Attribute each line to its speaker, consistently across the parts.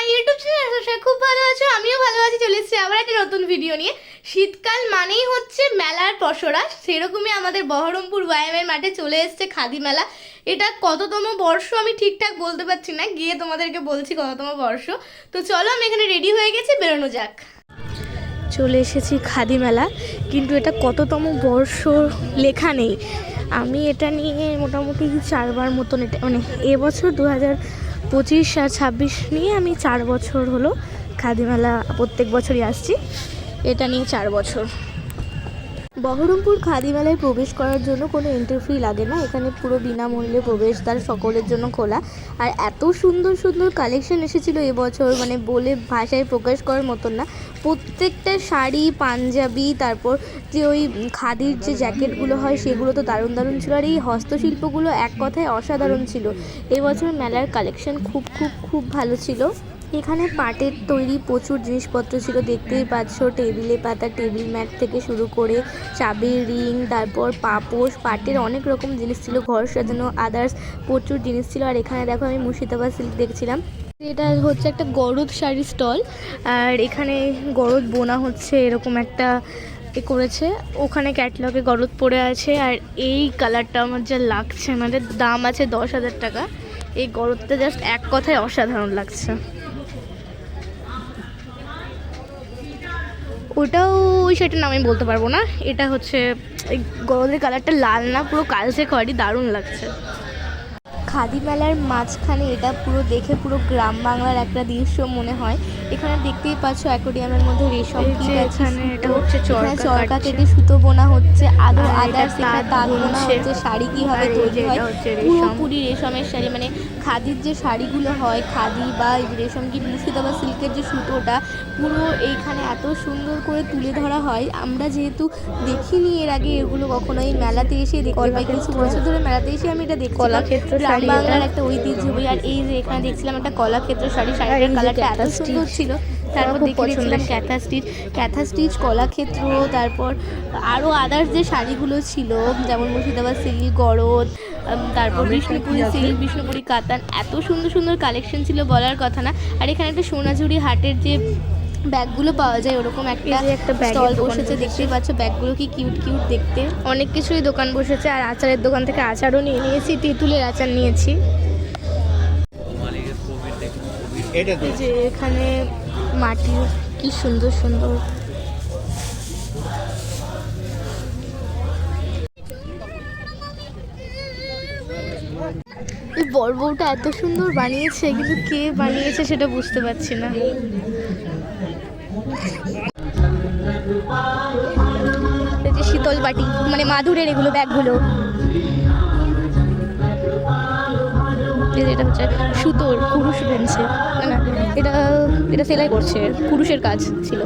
Speaker 1: My YouTube channel. সবাই খুব ভালো আছো, আমিও ভালো আছি। চলে এসেছি আবার একটা নতুন ভিডিও নিয়ে। শীতকাল মানেই হচ্ছে মেলার পসরা, সেরকমই আমাদের বহরমপুর ওয়াইএমের মাঠে চলে এসেছে খাদি মেলা। এটা কততম বর্ষ আমি ঠিকঠাক বলতে পারছি না, গিয়ে তোমাদেরকে বলছি কততম বর্ষ। তো চলো, আমি এখানে রেডি হয়ে গেছি, বেরোনো যাক। চলে এসেছি খাদি মেলা, কিন্তু এটা কততম বর্ষ লেখা নেই। আমি এটা নিয়ে মোটামুটি 4বার মতন, এটা মানে এবছর 2025 আর 26 নিয়ে আমি 4 বছর হলো খাদি মেলা প্রত্যেক বছরই আসছি। এটা নিয়ে 4 বছর। বহরমপুর খাদি মেলায় প্রবেশ করার জন্য কোনো এন্ট্রি ফি লাগে না, এখানে পুরো বিনামূল্যে প্রবেশদ্বার সকলের জন্য খোলা। আর এত সুন্দর সুন্দর কালেকশন এসেছিলো এবছর, মানে বলে ভাষায় প্রকাশ করার মতন না। প্রত্যেকটা শাড়ি, পাঞ্জাবি, তারপর যে ওই খাদির যে জ্যাকেটগুলো হয় সেগুলো তো দারুণ দারুণ ছিল। আর এই হস্তশিল্পগুলো এক কথায় অসাধারণ ছিল। এবছর মেলার কালেকশন খুব খুব খুব ভালো ছিল। এখানে পাটের তৈরি প্রচুর জিনিসপত্র ছিল, দেখতেই পাচ্ছ। টেবিলে পাতা, টেবিল ম্যাট থেকে শুরু করে চাবির রিং, তারপর পাপোশ, পাটের অনেক রকম জিনিস ছিল, ঘর সাজানো, আদার্স প্রচুর জিনিস ছিল। আর এখানে দেখো, আমি মুর্শিদাবাদ সিল্ক দেখছিলাম। এটা হচ্ছে একটা গরুদ শাড়ির স্টল, আর এখানে গরুদ বোনা হচ্ছে, এরকম একটা করেছে। ওখানে ক্যাটলগে গরুদ পড়ে আছে। আর এই কালারটা আমার যা লাগছে, মানে দাম আছে 10,000 টাকা। এই গরুদটা জাস্ট এক কথায় অসাধারণ লাগছে। ওটাও ওই সেটার নাম আমি বলতে পারবো না। এটা হচ্ছে এই গরুদের কালারটা লাল না, পুরো কালচে খয়েরি, দারুণ লাগছে। খাদি মেলার মাঝখানে এটা পুরো দেখে পুরো গ্রাম বাংলার একটা দৃশ্য মনে হয়। এখানে দেখতেই পাচ্ছ অ্যাকোয়ারিয়ামের মধ্যে রেশম কীট আছে, এটা হচ্ছে চরকা কেটে সুতো বোনা হচ্ছে, আরো আদার্স এখানে তাঁত বোনা হচ্ছে, শাড়ি কীভাবে তৈরি হয়, পুরোপুরি রেশমের শাড়ি। মানে খাদির যে শাড়িগুলো হয়, খাদি বা রেশম কীট, মুর্শিদাবাদ সিল্কের যে সুতোটা পুরো এইখানে এত সুন্দর করে তুলে ধরা হয়। আমরা যেহেতু দেখিনি এর আগে এগুলো কখনোই, মেলাতে এসে দেখতে পাই, কিছু বছর ধরে মেলাতে এসে আমি এটা দেখছি। কলাক্ষেত্র গ্রাম বাংলার একটা ঐতিহ্যবাহী। আর এই যে এখানে দেখছিলাম একটা কলাক্ষেত্র শাড়ি, শাড়িটার কালারটা এত সুন্দর ছিল। তারপর দেখছিলাম ক্যাথা স্টিচ, কলাক্ষেত্র, তারপর আরও আদার্স যে শাড়িগুলো ছিল, যেমন মুর্শিদাবাদ সিল্ক, গরদ, তারপর বিষ্ণুপুরি সিল্ক, বিষ্ণুপুরি কাতান, এত সুন্দর সুন্দর কালেকশন ছিল বলার কথা না। আর এখানে একটা সোনাঝুরি হাটের যে ব্যাগগুলো পাওয়া যায়, ওরকম একটা স্টল বসেছে, দেখতেই পাচ্ছ। ব্যাগগুলো কি কিউট কিউট দেখতে, অনেক কিছুই দোকান বসেছে। আর আচারের দোকান থেকে আচারও নিয়ে নিয়েছি, তেঁতুলের আচার নিয়েছি। যে এখানে মাটির কি সুন্দর সুন্দর, এই বড়বউটা এত সুন্দর বানিয়েছে, কিন্তু কে বানিয়েছে সেটা বুঝতে পারছি না। এই যে শীতল বাটি, মানে মাদুরের এগুলো ব্যাগগুলো। এটা হচ্ছে সুতোর কুরুশ বেনছে, না এটা এটা সেলাই করছে, কুরুশের কাজ ছিল।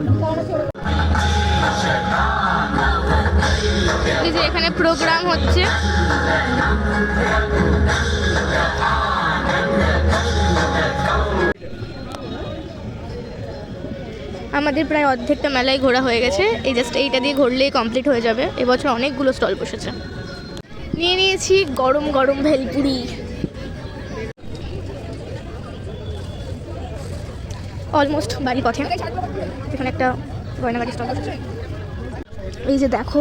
Speaker 1: এই যে এখানে প্রোগ্রাম হচ্ছে। আমাদের প্রায় অর্ধেকটা মেলায় ঘোরা হয়ে গেছে, এই জাস্ট এইটা দিয়ে ঘুরলেই কমপ্লিট হয়ে যাবে। এবছর অনেকগুলো স্টল বসেছে। নিয়ে নিয়েছি গরম গরম ভেলপুরি। অলমোস্ট বাড়ির পথে। এখানে একটা গয়নাগাড়ি স্টল বসেছে। এই যে দেখো,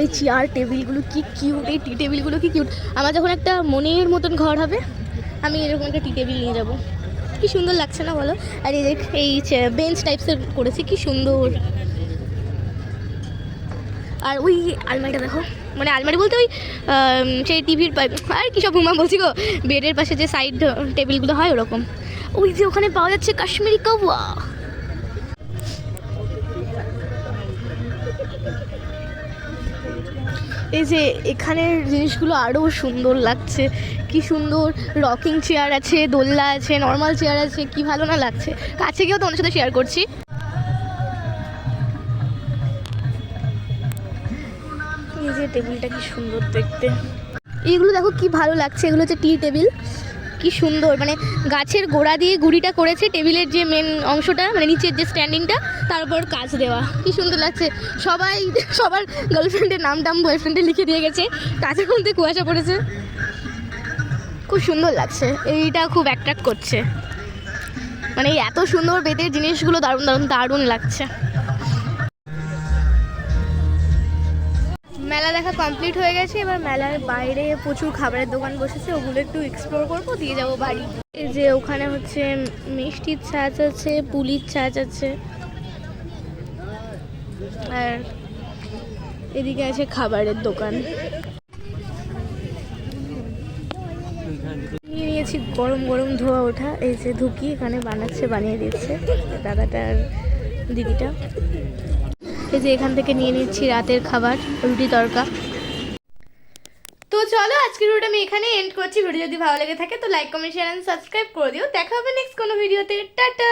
Speaker 1: এই চেয়ার টেবিলগুলো কি কিউট, এই টি টেবিলগুলো কি কিউট। আমার যখন একটা মনের মতন ঘর হবে, আমি এরকম একটা টি টেবিল নিয়ে যাব। কি সুন্দর লাগছে না বলো? আর এই যে এই বেঞ্চ টাইপসের করেছে, কি সুন্দর। আর ওই আলমারিটা দেখো, মানে আলমারি বলতে ওই সেই টিভির আর কী সব ঘুমা বলছি গো, বেডের পাশে যে সাইড টেবিলগুলো হয় ওরকম। ওই যে ওখানে পাওয়া যাচ্ছে কাশ্মীরি কাওয়া। এই যে এখানের জিনিসগুলো আরও সুন্দর লাগছে, কি সুন্দর। রকিং চেয়ার আছে, দোলনা আছে, নর্মাল চেয়ার আছে, কি ভালো না লাগছে। কাছে গিয়েও তোমাদের সাথে শেয়ার করছি। এই যে টেবিলটা কি সুন্দর দেখতে, এইগুলো দেখো কি ভালো লাগছে। এগুলো হচ্ছে টি টেবিল, কি সুন্দর, মানে গাছের গোড়া দিয়ে গুড়িটা করেছে, টেবিলের যে মেন অংশটা, মানে নিচের যে স্ট্যান্ডিংটা, তার উপর কাজ দেওয়া, কি সুন্দর লাগছে। সবাই সবার গার্লফ্রেন্ডের নাম টাম বয়ফ্রেন্ডে লিখে দিয়ে গেছে, কাছের মধ্যে কুয়াশা পড়েছে, খুব সুন্দর লাগছে। এইটা খুব অ্যাট্রাক্ট করছে। মানে এত সুন্দর বেতের জিনিসগুলো দারুণ দারুণ দারুণ লাগছে। মেলা দেখা কমপ্লিট হয়ে গেছে, এবার মেলার বাইরে প্রচুর খাবারের দোকান বসেছে, ওগুলো একটু এক্সপ্লোর করবো, দিয়ে যাবো বাড়ি। এই যে ওখানে হচ্ছে মিষ্টির ছাঁচ আছে, পুলির ছাঁচ আছে, আর এদিকে আছে খাবারের দোকান। নিয়ে নিয়েছি গরম গরম ধোয়া ওঠা, এই যে ধুকি এখানে বানাচ্ছে, বানিয়ে দিচ্ছে দাদাটার দিদিটা। এই যে এখান থেকে নিয়ে নিচ্ছি রাতের খাবার, রুটি তড়কা। তো চলো আজকের ভিডিওটা আমি এখানে এন্ড করছি। ভিডিও যদি ভালো লেগে থাকে তো like comment share and subscribe করে দিও। দেখা হবে নেক্সট কোনো ভিডিওতে। টাটা।